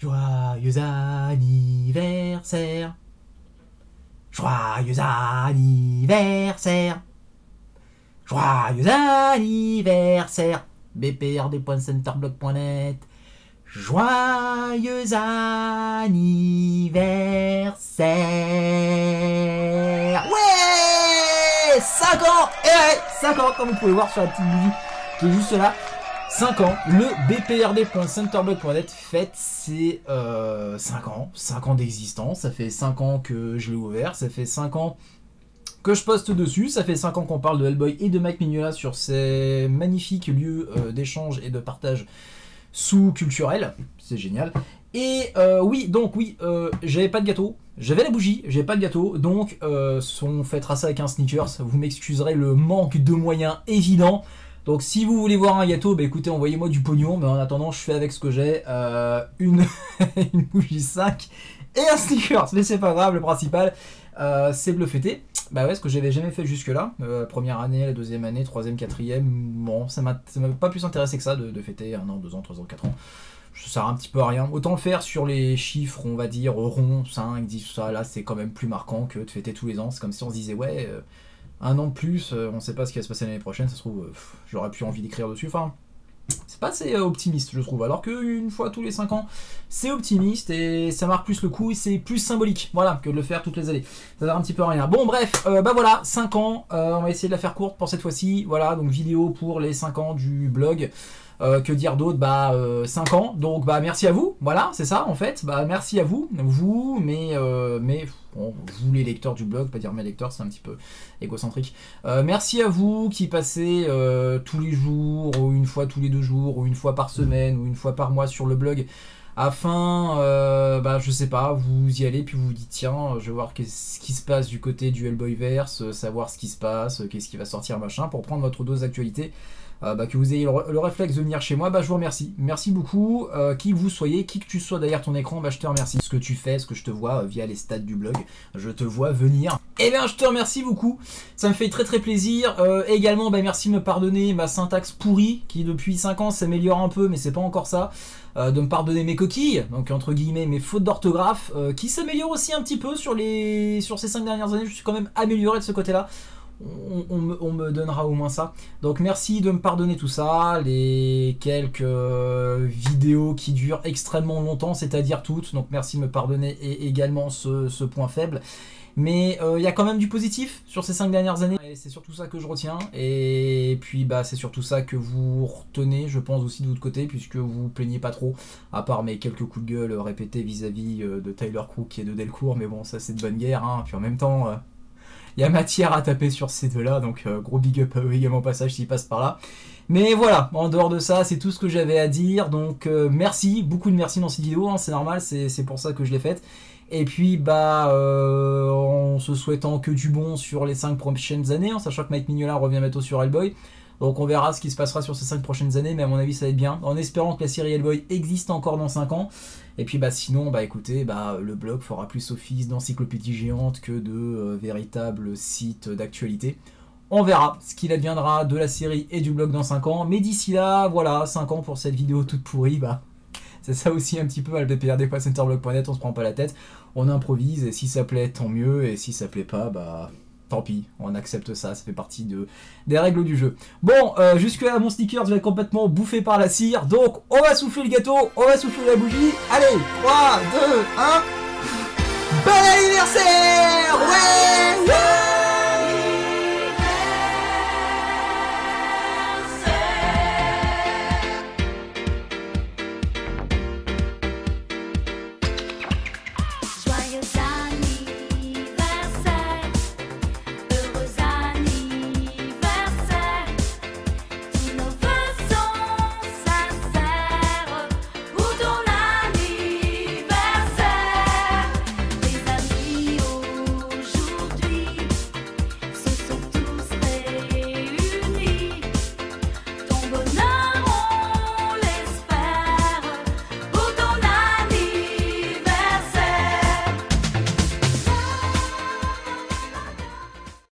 Joyeux anniversaire. Joyeux anniversaire. Joyeux anniversaire. bprd.centerblock.net. Joyeux anniversaire. Ouais, 5 ans. Et ouais, 5 ans, comme vous pouvez voir sur la petite bougie qui est juste là. 5 ans, le bprd.centerblock.net fête ses 5 ans, 5 ans d'existence, ça fait 5 ans que je l'ai ouvert, ça fait 5 ans que je poste dessus, ça fait 5 ans qu'on parle de Hellboy et de Mike Mignola sur ces magnifiques lieux d'échange et de partage sous-culturel, c'est génial. Et oui, j'avais pas de gâteau, j'avais la bougie, j'avais pas de gâteau, donc on fêtera ça avec un sneakers, vous m'excuserez le manque de moyens évident. Donc si vous voulez voir un gâteau, bah écoutez, envoyez-moi du pognon, mais en attendant, je fais avec ce que j'ai, une bougie 5 et un sneakers, mais c'est pas grave, le principal, c'est de le fêter. Bah ouais, ce que j'avais jamais fait jusque-là, première année, la deuxième année, troisième, quatrième, bon, ça m'a pas plus intéressé que ça de fêter 1 an, 2 ans, 3 ans, 4 ans. Ça sert un petit peu à rien. Autant le faire sur les chiffres, on va dire, ronds, 5, 10, tout ça, là, c'est quand même plus marquant que de fêter tous les ans. C'est comme si on se disait, ouais... 1 an de plus, on sait pas ce qui va se passer l'année prochaine, ça se trouve, j'aurais plus envie d'écrire dessus, enfin, c'est pas assez optimiste, je trouve, alors qu'une fois tous les 5 ans, c'est optimiste, et ça marque plus le coup, et c'est plus symbolique, voilà, que de le faire toutes les années, ça sert un petit peu à rien. Bon, bref, bah voilà, 5 ans, on va essayer de la faire courte pour cette fois-ci, voilà, donc vidéo pour les 5 ans du blog. Que dire d'autre, bah 5 ans, donc bah merci à vous, voilà, c'est ça en fait, bah merci à vous, mais bon, vous les lecteurs du blog, pas dire mes lecteurs, c'est un petit peu égocentrique, merci à vous qui passez tous les jours, ou une fois tous les 2 jours, ou une fois par semaine, ou une fois par mois sur le blog, afin, bah je sais pas, vous y allez, puis vous vous dites tiens, je vais voir ce qui se passe du côté du Hellboyverse, savoir ce qui se passe, qu'est-ce qui va sortir, machin, pour prendre votre dose d'actualité. Bah, que vous ayez le réflexe de venir chez moi, bah, je vous remercie. Merci beaucoup. Qui que vous soyez, qui que tu sois derrière ton écran, bah, je te remercie. Ce que tu fais, ce que je te vois via les stats du blog, je te vois venir. Eh bien, je te remercie beaucoup. Ça me fait très très plaisir. Également, bah, merci de me pardonner ma syntaxe pourrie, qui depuis 5 ans s'améliore un peu, mais c'est pas encore ça. De me pardonner mes coquilles, donc entre guillemets mes fautes d'orthographe, qui s'améliorent aussi un petit peu sur ces 5 dernières années. Je suis quand même amélioré de ce côté-là. On me donnera au moins ça. Donc merci de me pardonner tout ça, les quelques vidéos qui durent extrêmement longtemps, c'est-à-dire toutes, donc merci de me pardonner et également ce point faible. Mais il y a quand même du positif sur ces 5 dernières années, et c'est surtout ça que je retiens, et puis bah c'est surtout ça que vous retenez, je pense aussi de votre côté, puisque vous vous plaignez pas trop, à part mes quelques coups de gueule répétés vis-à-vis de Tyler Crook et de Delcourt, mais bon ça c'est de bonne guerre, hein. Puis en même temps... il y a matière à taper sur ces deux-là, donc gros big up à eux également au passage s'ils passent par là. Mais voilà, en dehors de ça, c'est tout ce que j'avais à dire, donc merci, beaucoup de merci dans cette vidéo, hein, c'est normal, c'est pour ça que je l'ai faite. Et puis bah, en se souhaitant que du bon sur les 5 prochaines années, en sachant que Mike Mignola revient bientôt sur Hellboy. Donc on verra ce qui se passera sur ces 5 prochaines années, mais à mon avis ça va être bien, en espérant que la série Hellboy existe encore dans 5 ans. Et puis bah sinon, bah écoutez, bah le blog fera plus office d'encyclopédie géante que de véritable site d'actualité. On verra ce qu'il adviendra de la série et du blog dans 5 ans, mais d'ici là, voilà, 5 ans pour cette vidéo toute pourrie, bah... c'est ça aussi un petit peu à bprd.centerblock.net, on se prend pas la tête, on improvise, et si ça plaît, tant mieux, et si ça plaît pas, bah... tant pis, on accepte ça, ça fait partie des règles du jeu. Bon, jusque là, mon sneakers va être complètement bouffé par la cire, donc on va souffler le gâteau, on va souffler la bougie. Allez, 3, 2, 1... Bon anniversaire! Ouais!